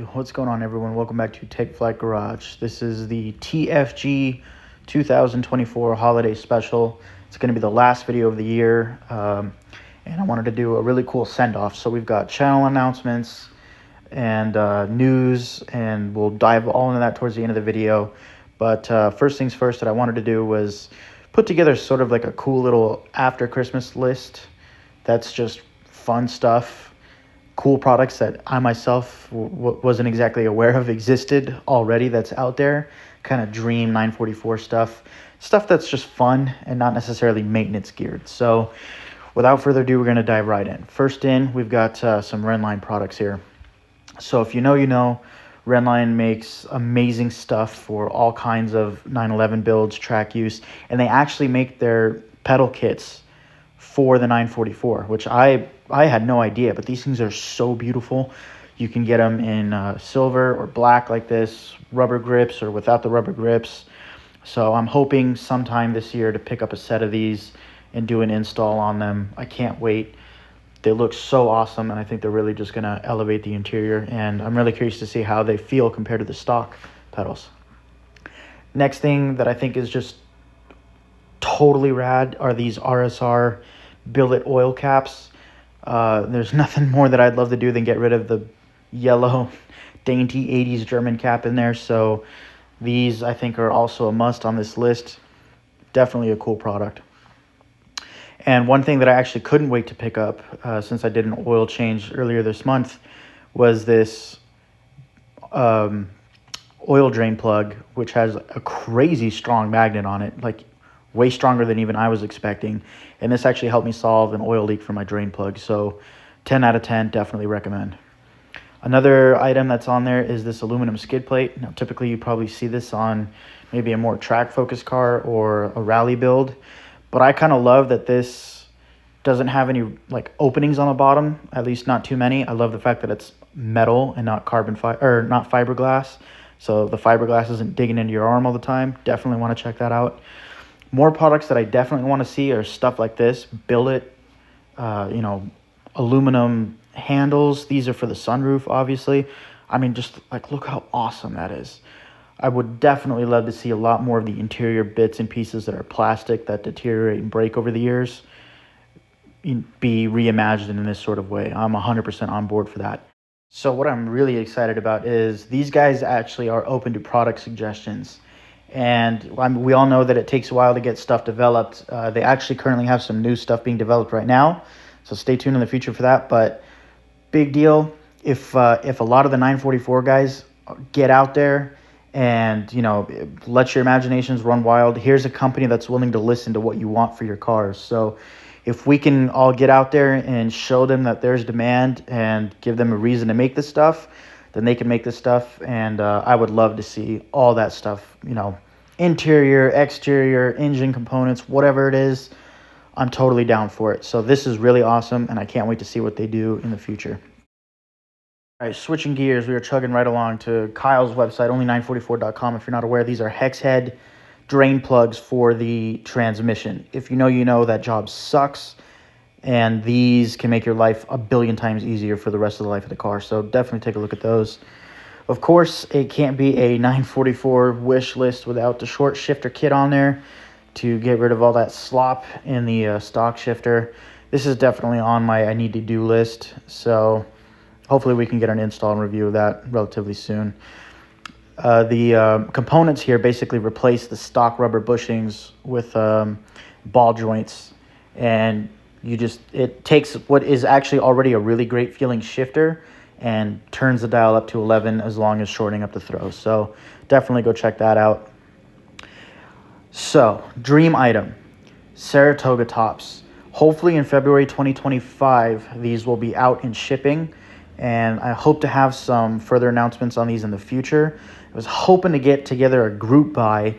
What's going on, everyone? Welcome back to Take Flight Garage. This is the TFG 2024 Holiday Special. It's going to be the last video of the year, and I wanted to do a really cool send-off. So we've got channel announcements and news, and we'll dive all into that towards the end of the video. But first things first that I wanted to do was put together sort of like a cool little after Christmas list that's just fun stuff. Cool products that I myself wasn't exactly aware of existed already that's out there. Kind of dream 944 stuff that's just fun and not necessarily maintenance geared. So without further ado, we're going to dive right in. First in, we've got some Renline products here. So if you know, Renline makes amazing stuff for all kinds of 911 builds, track use, and they actually make their pedal kits for the 944, which I had no idea, but these things are so beautiful. You can get them in silver or black like this, rubber grips or without the rubber grips. So I'm hoping sometime this year to pick up a set of these and do an install on them. I can't wait. They look so awesome, and I think they're really just going to elevate the interior, and I'm really curious to see how they feel compared to the stock pedals. Next thing that I think is just totally rad are these RSR billet oil caps. There's nothing more that I'd love to do than get rid of the yellow dainty 80s German cap in there. So these I think are also a must on this list. Definitely a cool product. And one thing that I actually couldn't wait to pick up since I did an oil change earlier this month was this oil drain plug, which has a crazy strong magnet on it, like way stronger than even I was expecting. And this actually helped me solve an oil leak for my drain plug. So 10 out of 10, definitely recommend. Another item that's on there is this aluminum skid plate. Now, typically you probably see this on maybe a more track focused car or a rally build, but I kind of love that this doesn't have any like openings on the bottom, at least not too many. I love the fact that it's metal and not not fiberglass. So the fiberglass isn't digging into your arm all the time. Definitely want to check that out. More products that I definitely want to see are stuff like this, billet, aluminum handles. These are for the sunroof, obviously. I mean, just like, look how awesome that is. I would definitely love to see a lot more of the interior bits and pieces that are plastic that deteriorate and break over the years be reimagined in this sort of way. I'm 100% on board for that. So what I'm really excited about is these guys actually are open to product suggestions. And we all know that it takes a while to get stuff developed. They actually currently have some new stuff being developed right now, so stay tuned in the future for that. But big deal if a lot of the 944 guys get out there and let your imaginations run wild. Here's a company that's willing to listen to what you want for your cars. So if we can all get out there and show them that there's demand and give them a reason to make this stuff, then they can make this stuff. And I would love to see all that stuff, interior, exterior, engine components, whatever it is. I'm totally down for it. So this is really awesome, and I can't wait to see what they do in the future. All right, switching gears, we are chugging right along to Kyle's website, only944.com. If you're not aware, these are hex head drain plugs for the transmission. If you know that job sucks, and these can make your life a billion times easier for the rest of the life of the car. So definitely take a look at those. Of course, it can't be a 944 wish list without the short shifter kit on there to get rid of all that slop in the stock shifter. This is definitely on my I need to do list. So hopefully we can get an install and review of that relatively soon. The components here basically replace the stock rubber bushings with ball joints, and it takes what is actually already a really great feeling shifter and turns the dial up to 11 as long as shortening up the throw. So definitely go check that out. So dream item, Saratoga tops. Hopefully in February 2025 these will be out in shipping, and I hope to have some further announcements on these in the future. I was hoping to get together a group buy,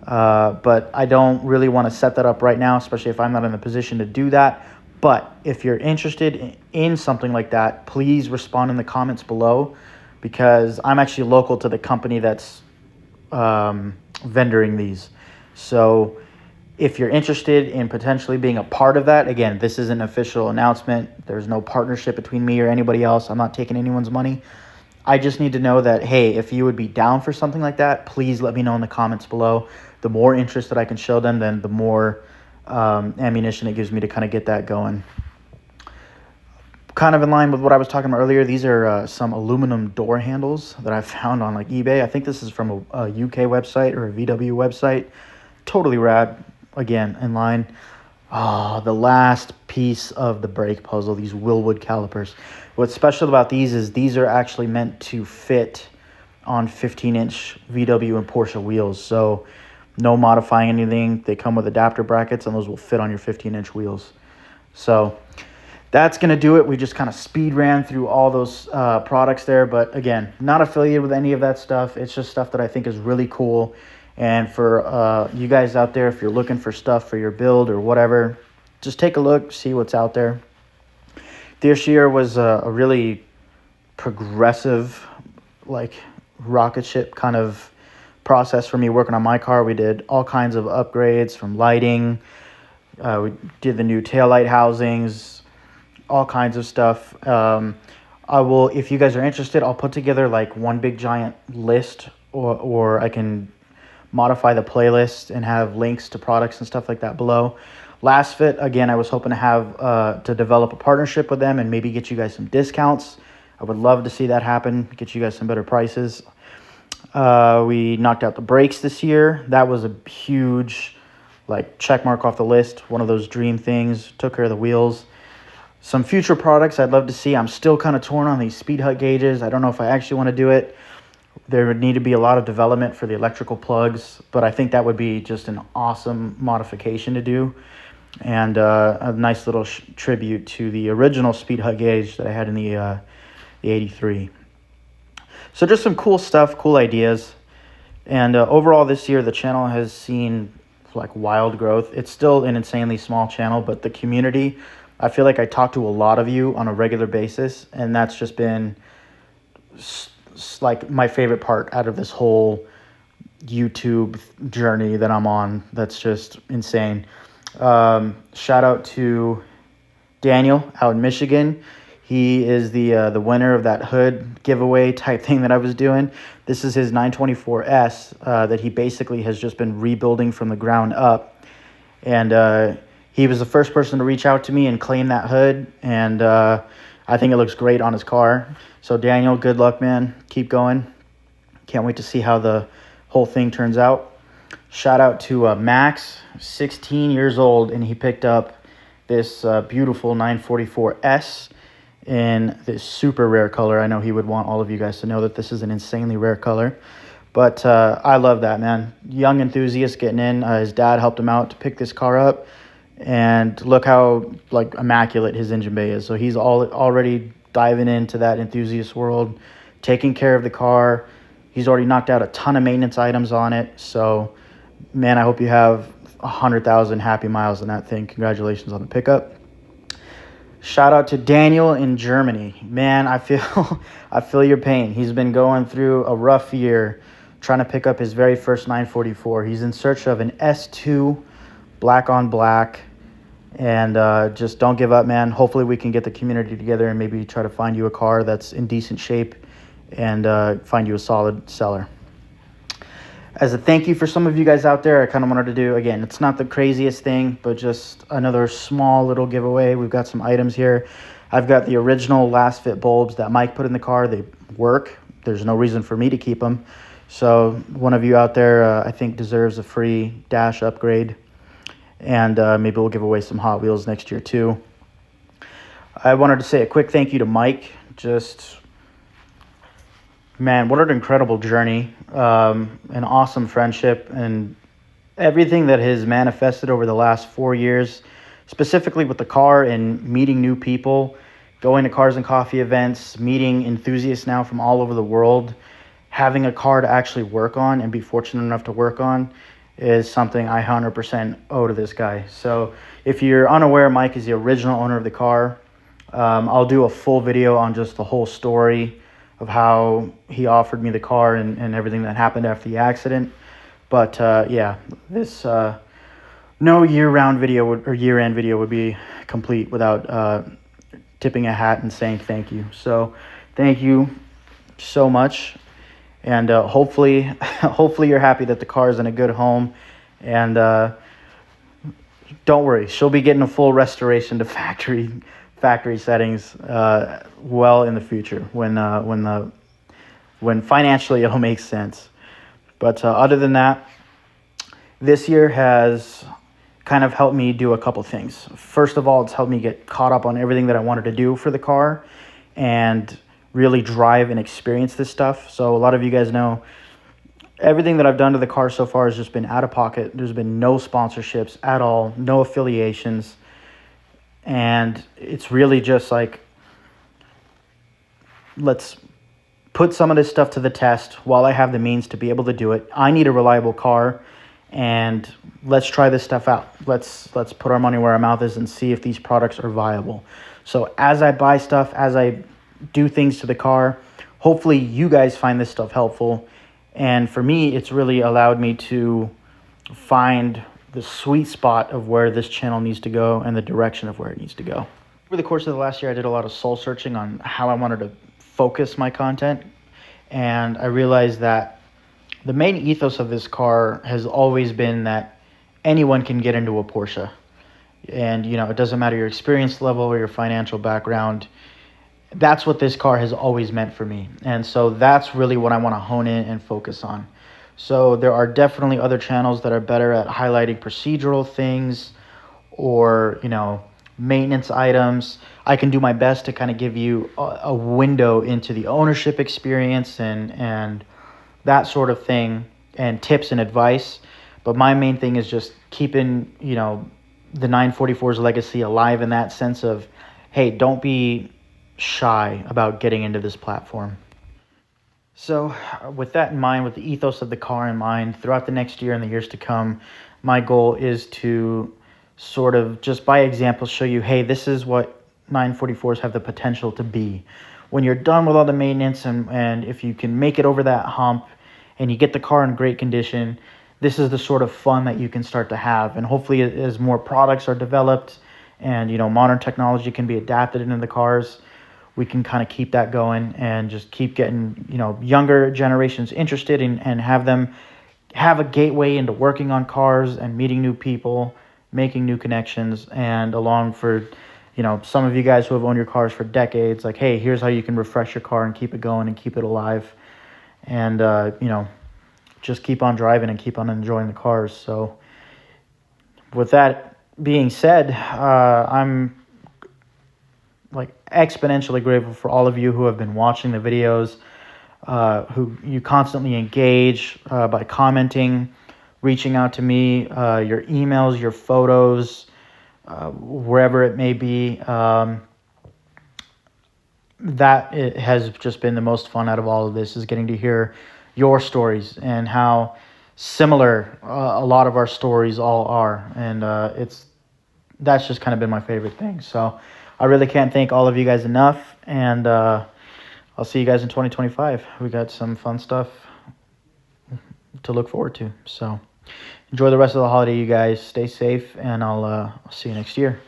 but I don't really want to set that up right now, especially if I'm not in the position to do that. But if you're interested in something like that, please respond in the comments below, because I'm actually local to the company that's vendoring these. So if you're interested in potentially being a part of that, again, this is an official announcement. There's no partnership between me or anybody else. I'm not taking anyone's money. I just need to know that, hey, if you would be down for something like that, please let me know in the comments below. The more interest that I can show them, then the more ammunition it gives me to kind of get that going. Kind of in line with what I was talking about earlier, these are some aluminum door handles that I found on like eBay. I think this is from a UK website or a VW website. Totally rad. Again, in line. Oh, the last piece of the brake puzzle, these Willwood calipers. What's special about these is these are actually meant to fit on 15-inch VW and Porsche wheels. So no modifying anything. They come with adapter brackets, and those will fit on your 15-inch wheels. So that's going to do it. We just kind of speed ran through all those products there. But again, not affiliated with any of that stuff. It's just stuff that I think is really cool. And for you guys out there, if you're looking for stuff for your build or whatever, just take a look, see what's out there. This year was a really progressive, like rocket ship kind of process for me working on my car. We did all kinds of upgrades from lighting. We did the new taillight housings, all kinds of stuff. I will, if you guys are interested, I'll put together like one big giant list, or I can modify the playlist and have links to products and stuff like that below. Last Fit, again, I was hoping to have to develop a partnership with them and maybe get you guys some discounts. I would love to see that happen, get you guys some better prices. We knocked out the brakes this year. That was a huge like check mark off the list. One of those dream things. Took care of the wheels. Some future products I'd love to see. I'm still kind of torn on these speed hut gauges. I don't know if I actually want to do it. There would need to be a lot of development for the electrical plugs, but I think that would be just an awesome modification to do, and a nice little tribute to the original speed hut gauge that I had in the 83. So just some cool stuff, cool ideas, and overall this year the channel has seen like wild growth. It's still an insanely small channel, but the community, I feel like I talk to a lot of you on a regular basis, and that's just been like my favorite part out of this whole YouTube journey that I'm on. That's just insane. Shout out to Daniel out in Michigan. He is the winner of that hood giveaway type thing that I was doing. This is his 924S that he basically has just been rebuilding from the ground up. And he was the first person to reach out to me and claim that hood. And I think it looks great on his car. So Daniel, good luck, man. Keep going. Can't wait to see how the whole thing turns out. Shout out to Max, 16 years old, and he picked up this beautiful 944S in this super rare color. I know he would want all of you guys to know that this is an insanely rare color. But I love that, man. Young enthusiast getting in. His dad helped him out to pick this car up. And look how like immaculate his engine bay is. So he's already diving into that enthusiast world, taking care of the car. He's already knocked out a ton of maintenance items on it. So, man, I hope you have 100,000 happy miles on that thing. Congratulations on the pickup. Shout out to Daniel in Germany. Man, I feel your pain. He's been going through a rough year trying to pick up his very first 944. He's in search of an S2 black on black. And just don't give up, man. Hopefully we can get the community together and maybe try to find you a car that's in decent shape and find you a solid seller. As a thank you for some of you guys out there, I kind of wanted to do, again, it's not the craziest thing, but just another small little giveaway. We've got some items here. I've got the original Last Fit bulbs that Mike put in the car. They work. There's no reason for me to keep them. So one of you out there, I think, deserves a free dash upgrade. And maybe we'll give away some Hot Wheels next year too. I wanted to say a quick thank you to Mike. Just, man, what an incredible journey. An awesome friendship, and everything that has manifested over the last 4 years, specifically with the car and meeting new people, going to Cars and Coffee events, meeting enthusiasts now from all over the world, having a car to actually work on and be fortunate enough to work on is something I 100% owe to this guy. So if you're unaware, Mike is the original owner of the car. I'll do a full video on just the whole story of how he offered me the car and everything that happened after the accident. But yeah, this no year-round video or year-end video would be complete without tipping a hat and saying thank you. So thank you. so much, and hopefully, hopefully you're happy that the car is in a good home, and don't worry, she'll be getting a full restoration to factory settings well in the future when financially it'll make sense. But other than that, this year has kind of helped me do a couple things. First of all, it's helped me get caught up on everything that I wanted to do for the car and really drive and experience this stuff. So a lot of you guys know everything that I've done to the car so far has just been out of pocket. There's been no sponsorships at all, no affiliations. And it's really just like, let's put some of this stuff to the test while I have the means to be able to do it. I need a reliable car, and let's try this stuff out. Let's put our money where our mouth is and see if these products are viable. So as I buy stuff, as I do things to the car, hopefully you guys find this stuff helpful. And for me, it's really allowed me to find the sweet spot of where this channel needs to go and the direction of where it needs to go. Over the course of the last year, I did a lot of soul searching on how I wanted to focus my content, and I realized that the main ethos of this car has always been that anyone can get into a Porsche. And, it doesn't matter your experience level or your financial background. That's what this car has always meant for me. And so that's really what I want to hone in and focus on. So there are definitely other channels that are better at highlighting procedural things or, maintenance items. I can do my best to kind of give you a window into the ownership experience and that sort of thing, and tips and advice. But my main thing is just keeping, the 944's legacy alive in that sense of, hey, don't be shy about getting into this platform. So with that in mind, with the ethos of the car in mind, throughout the next year and the years to come, my goal is to sort of just by example show you, hey, this is what 944s have the potential to be. When you're done with all the maintenance and if you can make it over that hump and you get the car in great condition, this is the sort of fun that you can start to have. And hopefully as more products are developed and, modern technology can be adapted into the cars, we can kind of keep that going and just keep getting, younger generations interested and have them have a gateway into working on cars and meeting new people, making new connections, and along for, some of you guys who have owned your cars for decades, like, hey, here's how you can refresh your car and keep it going and keep it alive. And, just keep on driving and keep on enjoying the cars. So with that being said, I'm exponentially grateful for all of you who have been watching the videos, who you constantly engage by commenting, reaching out to me, your emails, your photos, wherever it may be. That it has just been the most fun out of all of this, is getting to hear your stories and how similar a lot of our stories all are. And that's just kind of been my favorite thing. So I really can't thank all of you guys enough, and I'll see you guys in 2025. We got some fun stuff to look forward to. So enjoy the rest of the holiday, you guys. Stay safe, and I'll see you next year.